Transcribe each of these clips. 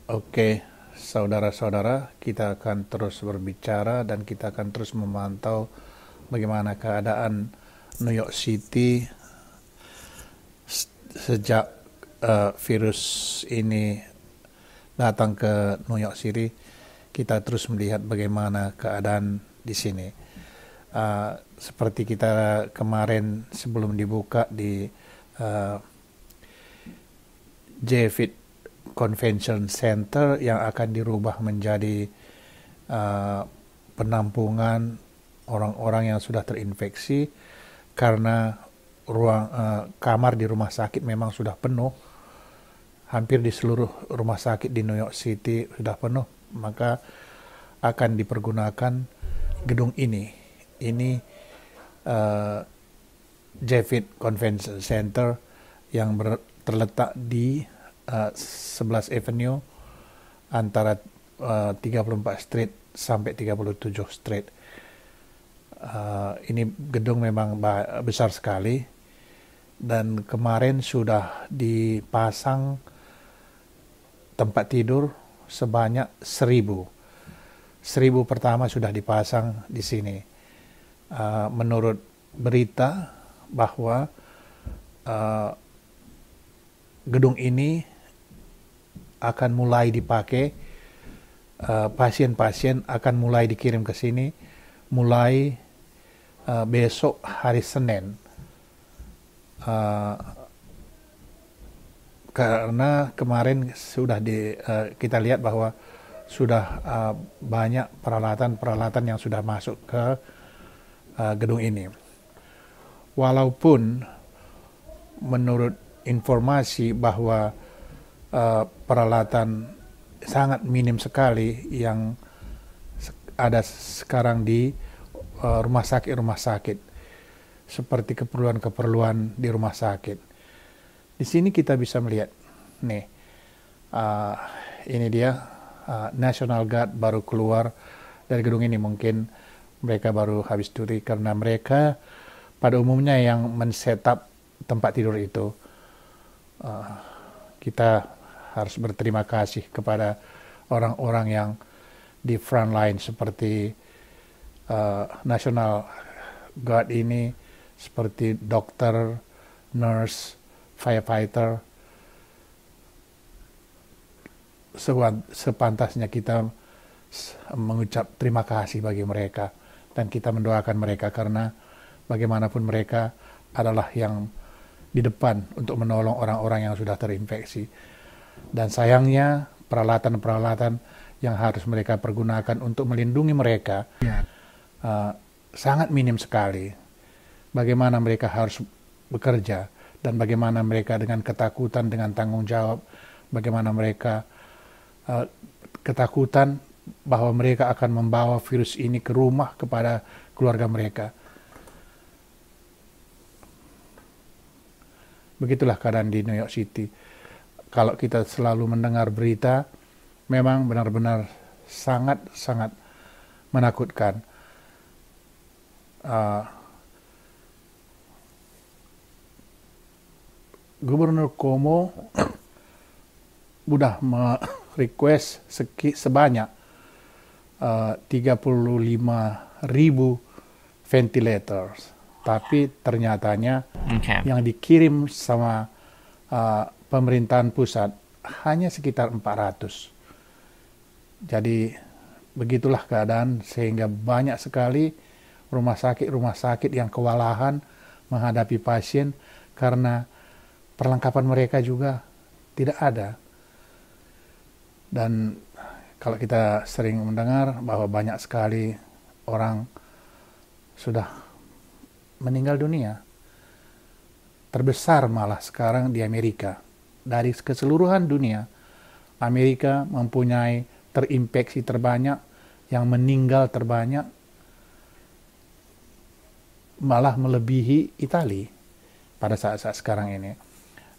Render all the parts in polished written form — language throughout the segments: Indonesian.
Oke, saudara-saudara, kita akan terus berbicara dan kita akan terus memantau bagaimana keadaan New York City sejak virus ini datang ke New York City. Kita terus melihat bagaimana keadaan di sini. Seperti kita kemarin sebelum dibuka di uh, JFIT Convention Center yang akan dirubah menjadi uh, penampungan orang-orang yang sudah terinfeksi karena kamar di rumah sakit memang sudah penuh. Hampir di seluruh rumah sakit di New York City sudah penuh, maka akan dipergunakan gedung ini. Ini uh, JFIT Convention Center yang terletak di 11 Avenue antara 34 Street sampai 37 Street. Ini gedung memang besar sekali dan kemarin sudah dipasang tempat tidur sebanyak 1.000. 1.000 pertama sudah dipasang di sini. Menurut berita bahwa gedung ini akan mulai dipakai, pasien-pasien akan mulai dikirim ke sini mulai besok hari Senin. Karena kemarin sudah kita lihat bahwa sudah banyak peralatan-peralatan yang sudah masuk ke gedung ini. Walaupun menurut informasi bahwa peralatan sangat minim sekali yang ada sekarang di rumah sakit seperti keperluan-keperluan di rumah sakit. Di sini kita bisa melihat nih, ini dia National Guard baru keluar dari gedung ini. Mungkin mereka baru habis cuti karena mereka pada umumnya yang men-setup tempat tidur itu. Kita harus berterima kasih kepada orang-orang yang di front line seperti National Guard ini, seperti dokter, nurse, firefighter. Sepantasnya kita mengucap terima kasih bagi mereka dan kita mendoakan mereka karena bagaimanapun mereka adalah yang di depan untuk menolong orang-orang yang sudah terinfeksi. Dan sayangnya peralatan-peralatan yang harus mereka pergunakan untuk melindungi mereka sangat minim sekali. Bagaimana mereka harus bekerja dan bagaimana mereka dengan ketakutan, dengan tanggung jawab, bagaimana mereka ketakutan bahwa mereka akan membawa virus ini ke rumah kepada keluarga mereka. Begitulah keadaan di New York City. Kalau kita selalu mendengar berita, memang benar-benar sangat-sangat menakutkan. Gubernur Cuomo sudah request sebanyak 35.000 ventilators. Tapi ternyatanya yang dikirim sama pemerintahan pusat hanya sekitar 400. Jadi begitulah keadaan sehingga banyak sekali rumah sakit yang kewalahan menghadapi pasien karena perlengkapan mereka juga tidak ada. Dan kalau kita sering mendengar bahwa banyak sekali orang sudah meninggal dunia, terbesar malah sekarang di Amerika. Dari keseluruhan dunia, Amerika mempunyai terinfeksi terbanyak, yang meninggal terbanyak, malah melebihi Italia pada saat-saat sekarang ini.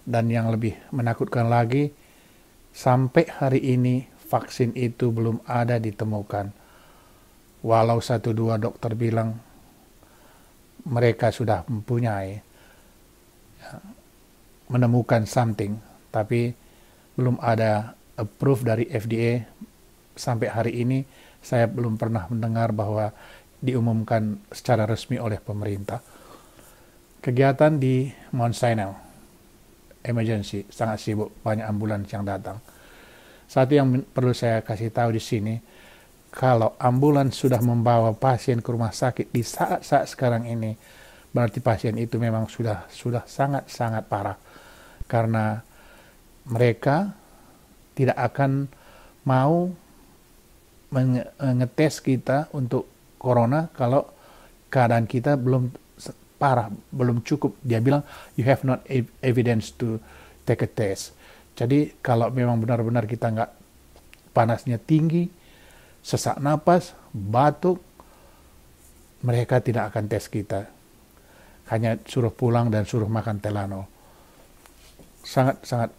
Dan yang lebih menakutkan lagi, sampai hari ini vaksin itu belum ada ditemukan. Walau 1-2 dokter bilang mereka sudah menemukan something, tapi belum ada approve dari FDA. Sampai hari ini saya belum pernah mendengar bahwa diumumkan secara resmi oleh pemerintah. Kegiatan di Mount Sinai emergency sangat sibuk, banyak ambulans yang datang. Satu yang perlu saya kasih tahu di sini, kalau ambulans sudah membawa pasien ke rumah sakit di saat-saat sekarang ini, berarti pasien itu memang sudah sangat-sangat parah, karena mereka tidak akan mau ngetes kita untuk corona kalau keadaan kita belum parah, belum cukup. Dia bilang, you have not evidence to take a test. Jadi kalau memang benar-benar kita nggak, panasnya tinggi, sesak napas, batuk, mereka tidak akan tes kita. Hanya suruh pulang dan suruh makan Telanol. Sangat-sangat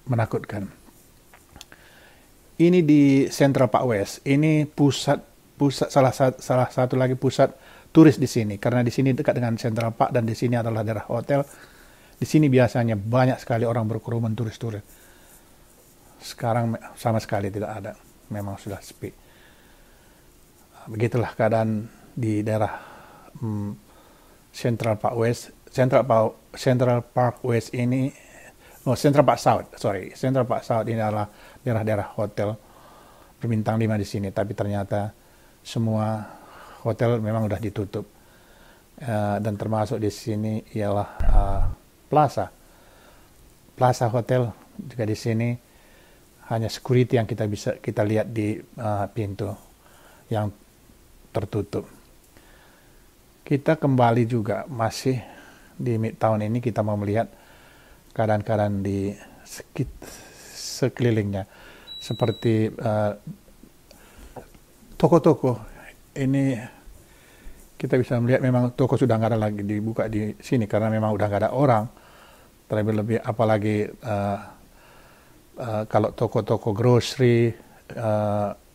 menakutkan. Ini di Central Park West. Ini pusat salah satu lagi pusat turis di sini, karena di sini dekat dengan Central Park dan di sini adalah daerah hotel. Di sini biasanya banyak sekali orang berkerumun turis-turis. Sekarang sama sekali tidak ada, memang sudah sepi. Begitulah keadaan di daerah Central Park West. Central Park West ini, Central Park South, Central Park South ini adalah daerah-daerah hotel berbintang 5 di sini, tapi ternyata semua hotel memang sudah ditutup. Dan termasuk di sini ialah Plaza Hotel juga di sini, hanya security yang kita lihat di pintu yang tertutup. Kita kembali juga masih di Midtown ini, kita mau melihat keadaan-keadaan di sekelilingnya, seperti toko-toko. Ini kita bisa melihat memang toko sudah nggak ada lagi dibuka di sini karena memang udah nggak ada orang. Terlebih apalagi kalau toko-toko grocery,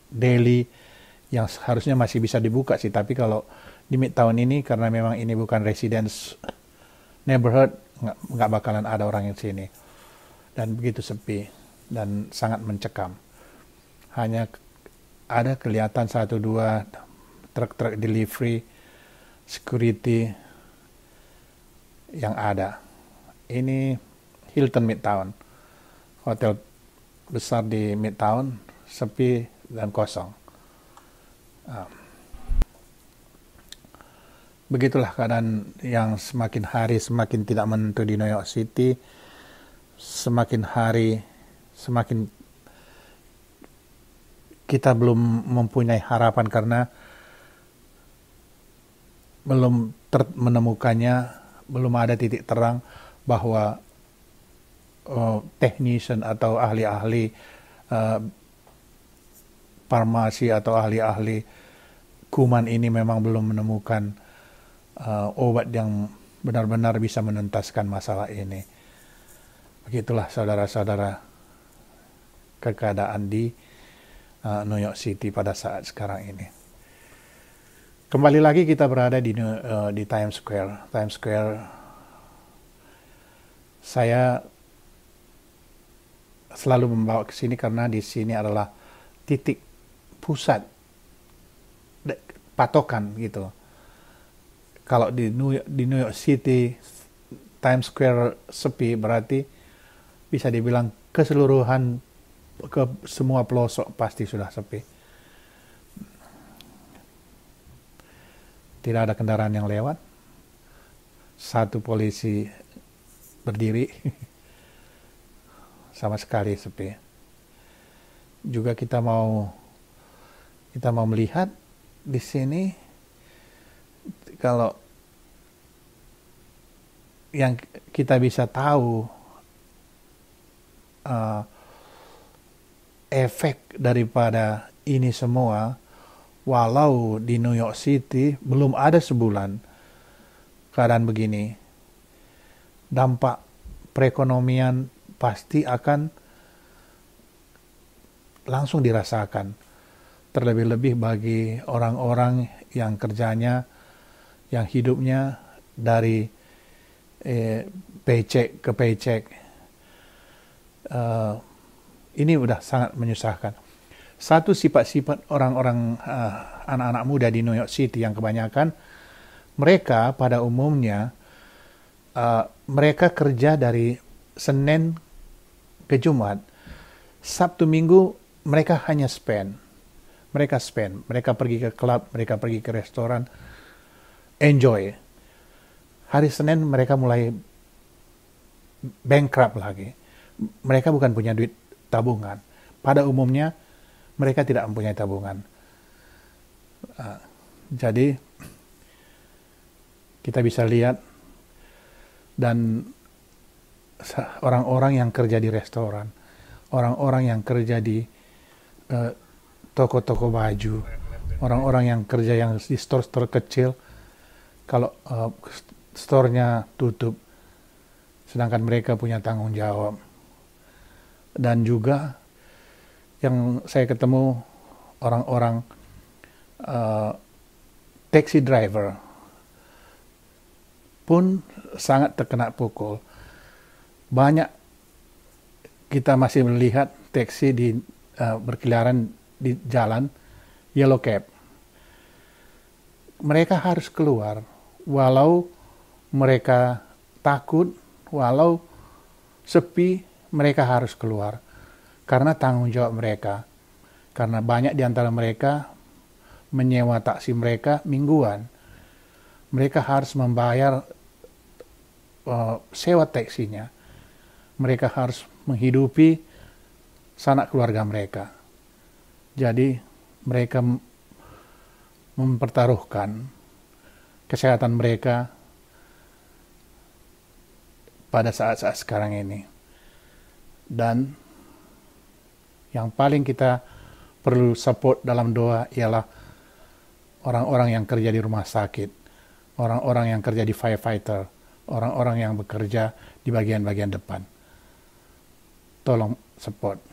deli yang harusnya masih bisa dibuka sih, tapi kalau di Midtown ini karena memang ini bukan residence neighborhood, nggak bakalan ada orang yang sini, dan begitu sepi dan sangat mencekam. Hanya ada kelihatan 1-2 truk-truk delivery, security yang ada. Ini Hilton Midtown, hotel besar di Midtown, sepi dan kosong. Begitulah keadaan yang semakin hari semakin tidak menentu di New York City. Semakin hari semakin kita belum mempunyai harapan karena belum menemukannya, belum ada titik terang bahwa technician atau ahli-ahli farmasi atau ahli-ahli kuman ini memang belum menemukan obat yang benar-benar bisa menuntaskan masalah ini. Begitulah saudara-saudara keadaan di New York City pada saat sekarang ini. Kembali lagi kita berada di Times Square. Times Square, saya selalu membawa ke sini karena di sini adalah titik pusat patokan gitu. Kalau di New York City Times Square sepi, berarti bisa dibilang keseluruhan ke semua pelosok pasti sudah sepi. Tidak ada kendaraan yang lewat. Satu polisi berdiri. Sama sekali sepi. Juga kita mau melihat di sini, kalau yang kita bisa tahu efek daripada ini semua, walau di New York City belum ada sebulan keadaan begini, dampak perekonomian pasti akan langsung dirasakan. Terlebih-lebih bagi orang-orang yang kerjanya, yang hidupnya dari paycheck ke paycheck. Ini udah sangat menyusahkan. Satu sifat-sifat orang-orang anak-anak muda di New York City yang kebanyakan mereka pada umumnya mereka kerja dari Senin ke Jumat. Sabtu Minggu mereka hanya spend. Mereka pergi ke klub, mereka pergi ke restoran, enjoy. Hari Senin mereka mulai bankrupt lagi. Mereka bukan punya duit tabungan. Pada umumnya mereka tidak mempunyai tabungan. Jadi kita bisa lihat, dan orang-orang yang kerja di restoran, orang-orang yang kerja di toko-toko baju, orang-orang yang kerja yang di store-store kecil, kalau store-nya tutup, sedangkan mereka punya tanggung jawab. Dan juga yang saya ketemu orang-orang taxi driver pun sangat terkena pukul. Banyak kita masih melihat taksi berkeliaran di jalan yellow cab. Mereka harus keluar walau mereka takut, walau sepi, mereka harus keluar karena tanggung jawab mereka. Karena banyak di antara mereka menyewa taksi mereka mingguan. Mereka harus membayar sewa taksinya. Mereka harus menghidupi sanak keluarga mereka. Jadi mereka mempertaruhkan kesehatan mereka pada saat-saat sekarang ini. Dan yang paling kita perlu support dalam doa ialah orang-orang yang kerja di rumah sakit, orang-orang yang kerja di firefighter, orang-orang yang bekerja di bagian-bagian depan. Tolong support.